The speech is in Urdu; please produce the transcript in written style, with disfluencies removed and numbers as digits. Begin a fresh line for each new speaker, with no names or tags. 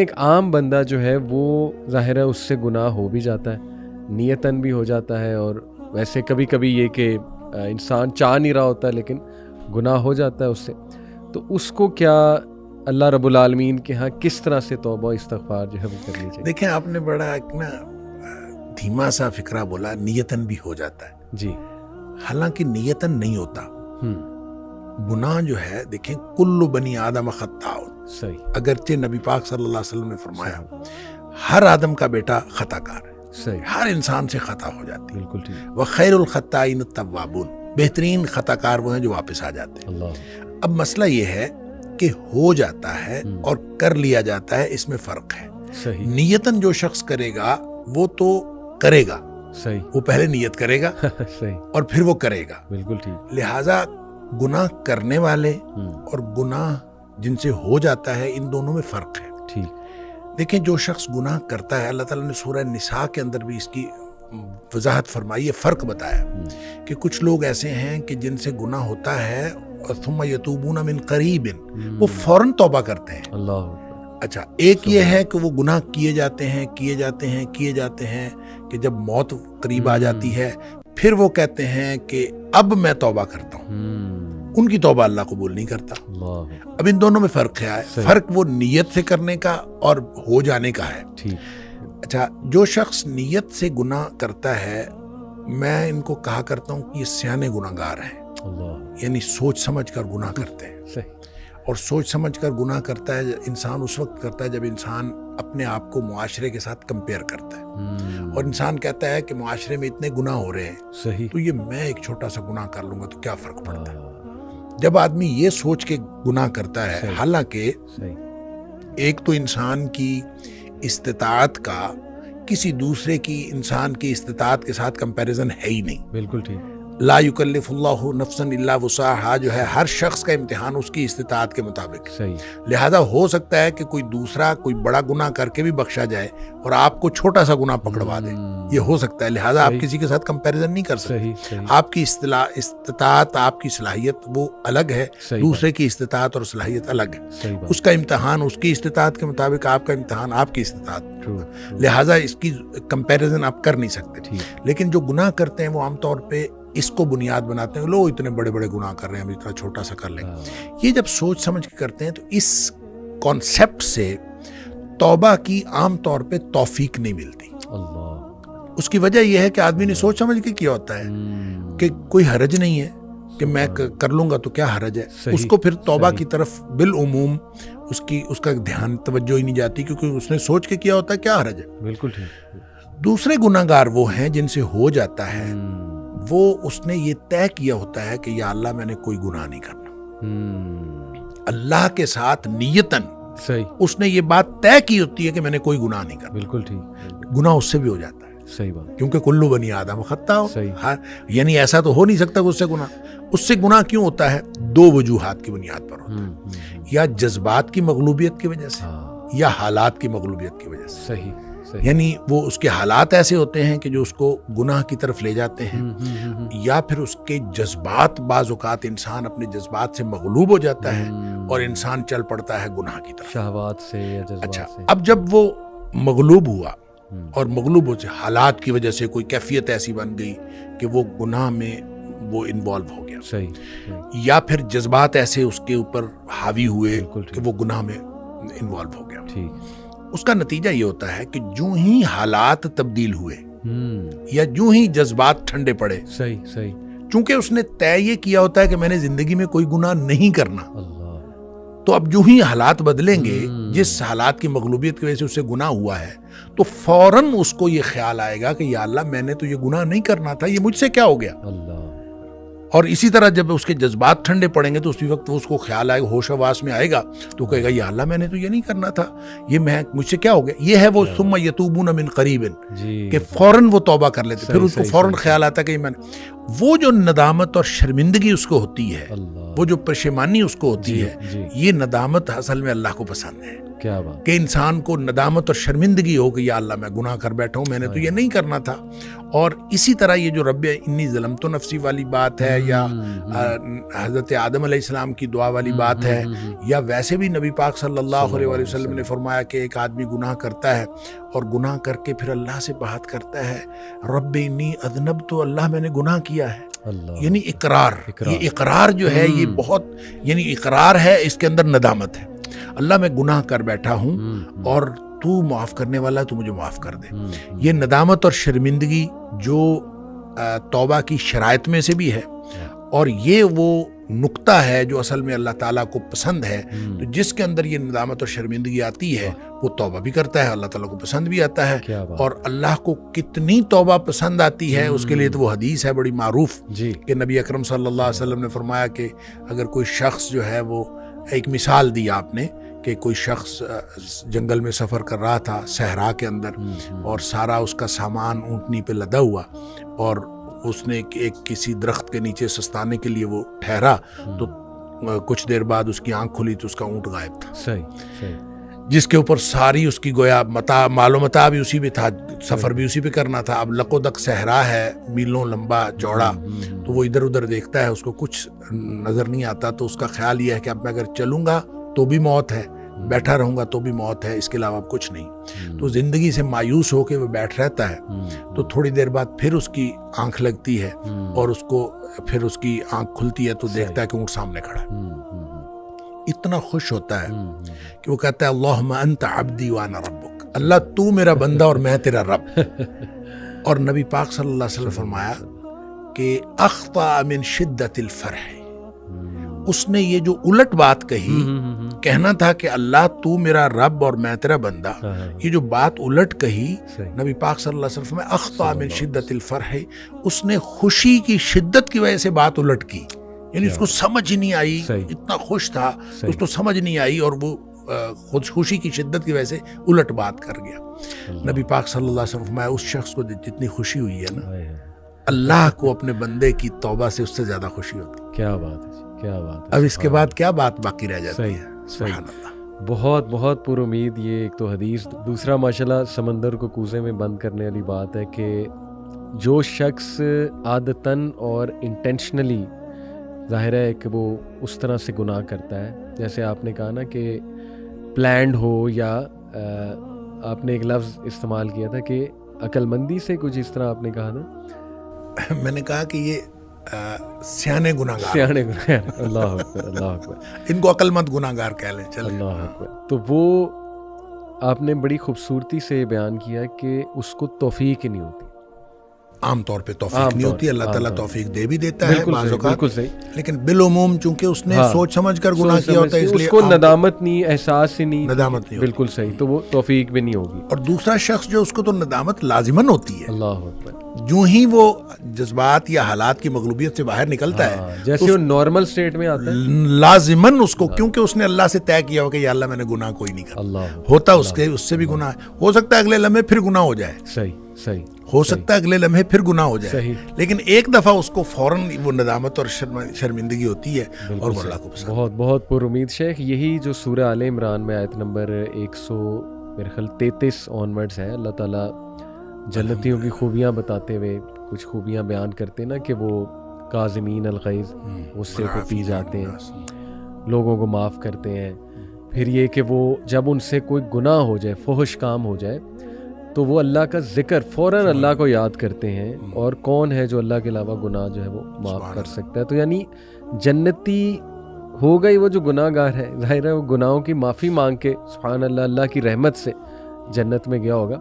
ایک عام بندہ جو ہے وہ ظاہر ہے اس سے گناہ ہو بھی جاتا ہے, نیتاً بھی ہو جاتا ہے, اور ویسے کبھی کبھی یہ کہ انسان چاہ نہیں رہا ہوتا لیکن گناہ ہو جاتا ہے اس سے, تو اس کو کیا اللہ رب العالمین کے ہاں کس طرح سے توبہ استغفار جو ہے وہ کرنی چاہیے؟
دیکھیں آپ نے بڑا ایک نا دھیما سا فکرہ بولا, نیتاً بھی ہو جاتا ہے.
جی,
حالانکہ نیتاً نہیں ہوتا. گناہ جو ہے دیکھیں کل بنی آدم خطاء,
صحیح,
اگرچہ نبی پاک صلی اللہ علیہ وسلم نے فرمایا ہر آدم کا بیٹا خطا کار ہے,
صحیح,
ہر انسان سے خطا ہو جاتی ہے.
بالکل ٹھیک,
وخیر الخطائین التوابون, بہترین خطا کار وہ ہیں جو واپس آ جاتے ہیں.
اللہ,
اب مسئلہ یہ ہے کہ ہو جاتا ہے اور کر لیا جاتا ہے, اس میں فرق ہے.
صحیح,
نیتاً جو شخص کرے گا وہ تو کرے گا,
صحیح,
وہ پہلے نیت کرے گا
صحیح,
اور پھر وہ کرے گا.
بالکل ٹھیک,
لہٰذا گناہ کرنے والے اور گناہ جن سے ہو جاتا ہے ان دونوں میں فرق ہے.
ٹھیک,
دیکھیں جو شخص گناہ کرتا ہے, اللہ تعالیٰ نے سورہ نساء کے اندر بھی اس کی وضاحت فرمائی ہے, فرق بتایا کہ کچھ لوگ ایسے ہیں کہ جن سے گناہ ہوتا ہے اور ثم یتوبون من قریب, وہ فوراً توبہ کرتے ہیں.
اللہ,
اچھا, ایک یہ ہے کہ وہ گناہ کیے جاتے ہیں کہ جب موت قریب آ جاتی ہے پھر وہ کہتے ہیں کہ اب میں توبہ کرتا ہوں, ان کی توبہ اللہ قبول نہیں کرتا.
اللہ,
اب ان دونوں میں فرق ہے. فرق وہ نیت سے کرنے کا اور ہو جانے کا ہے.
ٹھیک,
اچھا, جو شخص نیت سے گناہ کرتا ہے میں ان کو کہا کرتا ہوں کہ یہ سیانے گناہ گار ہیں,
اللہ,
یعنی سوچ سمجھ کر گناہ کرتے ہیں.
صحیح,
اور سوچ سمجھ کر گناہ کرتا ہے انسان اس وقت کرتا ہے جب انسان اپنے آپ کو معاشرے کے ساتھ کمپیئر کرتا ہے, اور انسان کہتا ہے کہ معاشرے میں اتنے گناہ ہو رہے ہیں,
صحیح,
تو یہ میں ایک چھوٹا سا گناہ کر لوں گا تو کیا فرق پڑتا ہے. جب آدمی یہ سوچ کے گناہ کرتا ہے, حالانکہ ایک تو انسان کی استطاعت کا کسی دوسرے کی انسان کی استطاعت کے ساتھ کمپیریزن ہے ہی نہیں.
بالکل ٹھیک,
لا یکلف اللہ نفسا الا وسعها جو ہے ہر شخص کا امتحان اس کی استطاعت کے مطابق.
صحیح,
لہذا ہو سکتا ہے کہ کوئی دوسرا کوئی بڑا گناہ کر کے بھی بخشا جائے اور آپ کو چھوٹا سا گناہ پکڑوا دے, یہ ہو سکتا ہے. لہذا آپ کسی کے ساتھ کمپیریزن نہیں کر سکتے. آپ کی استطاعت, آپ کی صلاحیت وہ الگ ہے, دوسرے کی استطاعت اور صلاحیت الگ ہے. اس کا امتحان اس کی استطاعت کے مطابق, آپ کا امتحان آپ کی استطاعت. لہذا اس کی کمپیریزن آپ کر نہیں سکتے. لیکن جو گناہ کرتے ہیں وہ عام طور پہ اس کو بنیاد بناتے ہیں, لوگ اتنے بڑے بڑے گناہ کر رہے ہیں, ہم اتنا چھوٹا سا کر لیں. یہ جب سوچ سمجھ کے کرتے ہیں تو اس کانسیپٹ سے توبہ کی عام طور پہ توفیق نہیں ملتی.
اللہ,
اس کی وجہ یہ ہے کہ آدمی نے سوچ سمجھ کے کیا ہوتا ہے کہ کوئی حرج نہیں ہے کہ میں کر لوں گا تو کیا حرج ہے. اس کو پھر توبہ کی طرف بالعموم اس کا دھیان توجہ ہی نہیں جاتی, کیونکہ اس نے سوچ کے کیا ہوتا ہے کیا حرج ہے.
بالکل ٹھیک.
دوسرے گناہ گار وہ ہیں جن سے ہو جاتا ہے, وہ اس نے یہ طے کیا ہوتا ہے کہ یا اللہ میں نے کوئی گناہ نہیں کرنا. اللہ کے ساتھ نیتاً
صحیح,
اس نے یہ بات طے کی ہوتی ہے کہ میں نے کوئی گناہ نہیں کرنا.
بالکل ٹھیک,
گناہ اس سے بھی ہو جاتا ہے.
صحیح بات,
کیونکہ کلو بنی آدم خطا ہو,
صحیح,
یعنی ایسا تو ہو نہیں سکتا کہ اس سے گناہ. اس سے گناہ کیوں ہوتا ہے؟ دو وجوہات کی بنیاد پر ہوتا ہے, یا جذبات کی مغلوبیت کی وجہ سے یا حالات کی مغلوبیت کی وجہ سے.
صحیح,
یعنی وہ اس کے حالات ایسے ہوتے ہیں کہ جو اس کو گناہ کی طرف لے جاتے ہیں, یا پھر اس کے جذبات, بعض اوقات انسان اپنے جذبات سے مغلوب ہو جاتا ہے اور انسان چل پڑتا ہے گناہ کی طرف,
شہوات سے یا جذبات
اچھا,
سے.
اب جب وہ مغلوب ہوا اور مغلوب ہو جائے حالات کی وجہ سے کوئی کیفیت ایسی بن گئی کہ وہ گناہ میں وہ انوالو ہو گیا,
صحیح,
یا پھر جذبات ایسے اس کے اوپر حاوی ہوئے کہ وہ گناہ میں انوالو ہو گیا.
ٹھیک,
اس کا نتیجہ یہ ہوتا ہے کہ جو ہی حالات تبدیل ہوئے یا جو ہی جذبات ٹھنڈے پڑے,
صحیح, صحیح,
چونکہ اس نے طے یہ کیا ہوتا ہے کہ میں نے زندگی میں کوئی گناہ نہیں کرنا,
اللہ,
تو اب جو ہی حالات بدلیں گے, جس حالات کی مغلوبیت کی وجہ سے اس سے گناہ ہوا ہے, تو فوراً اس کو یہ خیال آئے گا کہ یا اللہ میں نے تو یہ گناہ نہیں کرنا تھا, یہ مجھ سے کیا ہو گیا.
اللہ,
اور اسی طرح جب اس کے جذبات ٹھنڈے پڑیں گے تو اسی وقت اس کو خیال آئے گا, ہوش حواس میں آئے گا, تو کہے گا یا اللہ میں نے تو یہ نہیں کرنا تھا, یہ مجھ سے کیا ہو گیا. یہ ہے وہ ثم یتوبون من قریب, کہ فوراً وہ توبہ کر لیتے, پھر اس کو فوراً خیال آتا کہ میں نے. وہ جو ندامت اور شرمندگی اس کو ہوتی ہے, وہ جو پشیمانی اس کو ہوتی ہے, یہ ندامت اصل میں اللہ کو پسند ہے.
کیا بات,
کہ انسان کو ندامت اور شرمندگی ہو کہ یا اللہ میں گناہ کر بیٹھا ہوں, میں نے تو یہ نہیں کرنا تھا. اور اسی طرح یہ جو رب انی ظلمت نفسی والی بات ہے, یا حضرت آدم علیہ السلام کی دعا والی بات ہے, یا ویسے بھی نبی پاک صلی اللہ علیہ وسلم نے فرمایا کہ ایک آدمی گناہ کرتا ہے اور گناہ کر کے پھر اللہ سے بات کرتا ہے, رب انی اذنبت, تو اللہ میں نے گناہ کیا ہے. یعنی اقرار, یہ اقرار جو ہے یہ بہت, یعنی اقرار ہے, اس کے اندر ندامت ہے. اللہ میں گناہ کر بیٹھا ہوں اور تو معاف کرنے والا, تو مجھے معاف کر دے. یہ ندامت اور شرمندگی جو توبہ کی شرائط میں سے بھی ہے, اور یہ وہ نقطہ ہے جو اصل میں اللہ تعالیٰ کو پسند ہے. تو جس کے اندر یہ ندامت اور شرمندگی آتی ہے وہ توبہ بھی کرتا ہے, اللہ تعالیٰ کو پسند بھی آتا ہے. اور اللہ کو کتنی توبہ پسند آتی ہے اس کے لیے تو وہ حدیث ہے بڑی معروف کہ نبی اکرم صلی اللہ علیہ وسلم نے فرمایا کہ اگر کوئی شخص جو ہے, وہ ایک مثال دی آپ نے کہ کوئی شخص جنگل میں سفر کر رہا تھا صحرا کے اندر, اور سارا اس کا سامان اونٹنی پہ لدا ہوا, اور اس نے ایک کسی درخت کے نیچے سستانے کے لیے وہ ٹھہرا, تو کچھ دیر بعد اس کی آنکھ کھلی تو اس کا اونٹ غائب تھا.
صحیح.
جس کے اوپر ساری اس کی گویا مال و متاع بھی اسی پہ تھا, سفر بھی اسی پہ کرنا تھا. اب لق و دق صحرا ہے, میلوں لمبا چوڑا, تو وہ ادھر ادھر دیکھتا ہے, اس کو کچھ نظر نہیں آتا. تو اس کا خیال یہ ہے کہ اب میں اگر چلوں گا تو بھی موت ہے, بیٹھا رہوں گا تو بھی موت ہے, اس کے علاوہ کچھ نہیں. تو زندگی سے مایوس ہو کے وہ بیٹھ رہتا ہے. تو تھوڑی دیر بعد پھر اس کی آنکھ لگتی ہے, اور اس کو پھر اس کی آنکھ کھلتی ہے تو دیکھتا ہے کہ اونٹ سامنے کھڑا ہے. اتنا خوش ہوتا ہے کہ وہ کہتا ہے اللہم انت عبدی وانا ربک, اللہ تو میرا بندہ اور میں تیرا رب. اور نبی پاک صلی اللہ علیہ وسلم فرمایا کہ اخطأ من شدت الفرح, اس نے یہ جو الٹ بات کہی, کہنا تھا کہ اللہ تو میرا رب اور میں تیرا بندہ, یہ جو بات الٹ کہی نبی پاک صلی اللہ علیہ وسلم اخطأ من شدت الفرح, اس نے خوشی کی شدت کی وجہ سے بات الٹ کی. یعنی اس کو سمجھ نہیں آئی, اتنا خوش تھا اس کو سمجھ نہیں آئی, اور وہ خوشی کی شدت کی وجہ سے الٹ بات کر گیا. نبی پاک صلی اللہ علیہ وسلم فرمایا اس شخص کو جتنی خوشی ہوئی ہے نا, اللہ کو اپنے بندے کی توبہ سے اس سے زیادہ خوشی ہوتی.
کیا بات ہے, کیا بات ہے.
اب اس کے بعد کیا بات باقی رہ جاتی ہے. سبحان اللہ.
بہت بہت پر امید یہ ایک تو حدیث, دوسرا ماشاءاللہ سمندر کو کوزے میں بند کرنے والی بات ہے کہ جو شخص عادتاً اور انٹینشنلی, ظاہر ہے کہ وہ اس طرح سے گناہ کرتا ہے, جیسے آپ نے کہا نا کہ پلانڈ ہو, یا آپ نے ایک لفظ استعمال کیا تھا کہ عقل مندی سے, کچھ اس طرح آپ نے کہا نا.
میں نے کہا کہ یہ سیانے گناہگار,
اللہ اکبر, اللہ اکبر,
ان کو عقل مند گناہگار کہہ لیں, چلیں.
اللہ اکبر. تو وہ آپ نے بڑی خوبصورتی سے بیان کیا کہ اس کو توفیق ہی نہیں ہوتی.
عام طور پہ توفیق نہیں ہوتی, اللہ تعالیٰ توفیق دے بھی دیتا ہے بعض اوقات, لیکن بالعموم چونکہ اس نے سوچ سمجھ کر گناہ کیا ہوتا ہے, اس لیے
اس کو ندامت نہیں, احساس ہی نہیں,
ندامت نہیں,
بالکل صحیح, تو وہ توفیق بھی نہیں ہوگی.
اور دوسرا شخص جو اس کو تو ندامت لازماً ہوتی ہے,
اللہ اکبر,
جو ہی وہ جذبات یا حالات کی مغلوبیت سے باہر نکلتا ہے,
جیسے وہ نارمل سٹیٹ میں آتا ہے,
لازماً اس کو, کیونکہ اس نے اللہ سے طے کیا ہو کہ یا اللہ میں نے گناہ کوئی نہیں کرا, ہوتا اس سے بھی گناہ ہو سکتا ہے اگلے لمحے پھر گناہ ہو جائے,
صحیح
ہو سکتا ہے اگلے لمحے پھر گناہ ہو جائے, لیکن ایک دفعہ اس کو فوراً وہ ندامت اور شرمندگی ہوتی ہے, اور وہ اللہ کو پسند.
بہت بہت پر امید شیخ, یہی جو سورہ آل عمران میں آیت نمبر 133 آنورڈز ہے, اللہ تعالیٰ جنتیوں کی خوبیاں بتاتے ہوئے کچھ خوبیاں بیان کرتے نا کہ وہ کاظمین الغیظ, غصے کو پی جاتے ہیں, لوگوں کو معاف کرتے ہیں. پھر یہ کہ وہ جب ان سے کوئی گناہ ہو جائے, فحش کام ہو جائے, تو وہ اللہ کا ذکر فوراً اللہ کو یاد کرتے ہیں, اور کون ہے جو اللہ کے علاوہ گناہ جو ہے وہ معاف کر سکتا ہے. تو یعنی جنتی ہوگا ہی وہ جو گناہ گار ہے, ظاہر ہے وہ گناہوں کی معافی مانگ کے سبحان اللہ, اللہ کی رحمت سے جنت میں گیا ہوگا.